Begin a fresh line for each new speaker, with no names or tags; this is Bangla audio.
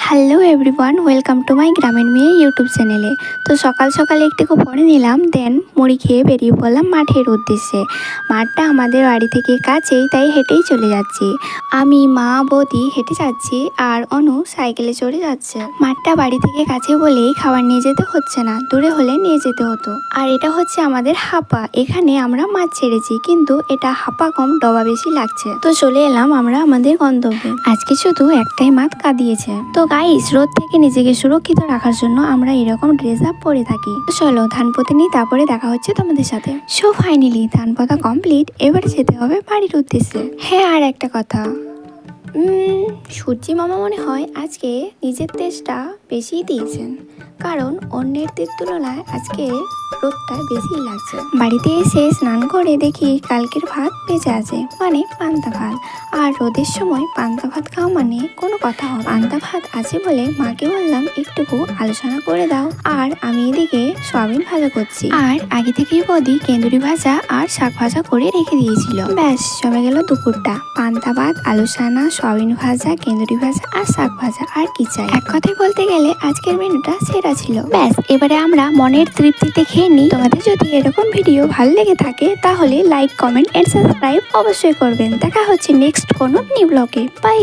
Hello everyone, welcome to my গ্রামের মেয়ে ইউটিউব চ্যানেলে। তো সকাল সকাল একটু পরে নিলাম, দেন মুড়ি খেয়ে বেরিয়ে পড়লাম মাঠের উদ্দেশ্যে। মাঠটা আমাদের বাড়ি থেকে কাছেই, তাই হেঁটেই চলে যাচ্ছি। আমি, মা, বৌদি হেঁটে যাচ্ছি আর অনু সাইকেলে চড়ে যাচ্ছে। মাঠটা বাড়ি থেকে কাছে বলেই খাবার নিয়ে যেতে হচ্ছে না, দূরে হলে নিয়ে যেতে হতো। আর এটা হচ্ছে আমাদের হাপা, এখানে আমরা মাছ ছেড়েছি, কিন্তু এটা হাপা কম ডবা বেশি লাগছে। তো চলে এলাম আমরা আমাদের গন্তব্যে। আজকে শুধু একটাই মাছ কাঁদিয়েছে। তো গাইস, রোদ থেকে নিজেকে সুরক্ষিত রাখার জন্য আমরা এরকম ড্রেস আপ পরে থাকি। চলো ধান পুঁতে নিই, তারপরে দেখা হচ্ছে তোমাদের সাথে। সো ফাইনালি ধান পোতা কমপ্লিট, এবারে যেতে হবে বাড়ির উদ্দেশ্যে। হ্যাঁ, আর একটা কথা, সূর্যি মামা মনে হয় আজকে নিজের তেজটা বেশিই দিয়েছেন, কারণ অন্যেরদের তুলনায় আজকে রোদটা বেশি লাগছে। বাড়িতে এসে স্নান করে দেখি কালকের ভাত বেঁচে আছে, মানে পান্তা ভাত। আর রোদের সময় পান্তা ভাত খাওয়া মানে কোনো কথা হবে। পান্তা ভাত আছে বলে মাকে বললাম একটুকু আলোচনা করে দাও, আর আমি এদিকে সয়াবিন ভাজা করছি। আর আগে থেকেই বৌদি কেঁদুরি ভাজা আর শাক ভাজা করে রেখে দিয়েছিল। ব্যাস জমে গেল দুপুরটা। পান্তা ভাত, আলু সানা, সয়াবিন ভাজা, কেঁদুরি ভাজা আর শাক ভাজা, আর কি চাই। এক কথায় বলতে গেলে আজকের মেনুটা সেরা ছিল। ব্যাস এবারে আমরা মনের তৃপ্তিতে খেয়ে নিই। তোমাদের যদি এরকম ভিডিও ভালো লেগে থাকে তাহলে লাইক, কমেন্ট এন্ড সাবস্ক্রাইব অবশ্যই করবেন। দেখা হচ্ছে নেক্সট কোনো নিউ ব্লগে। বাই।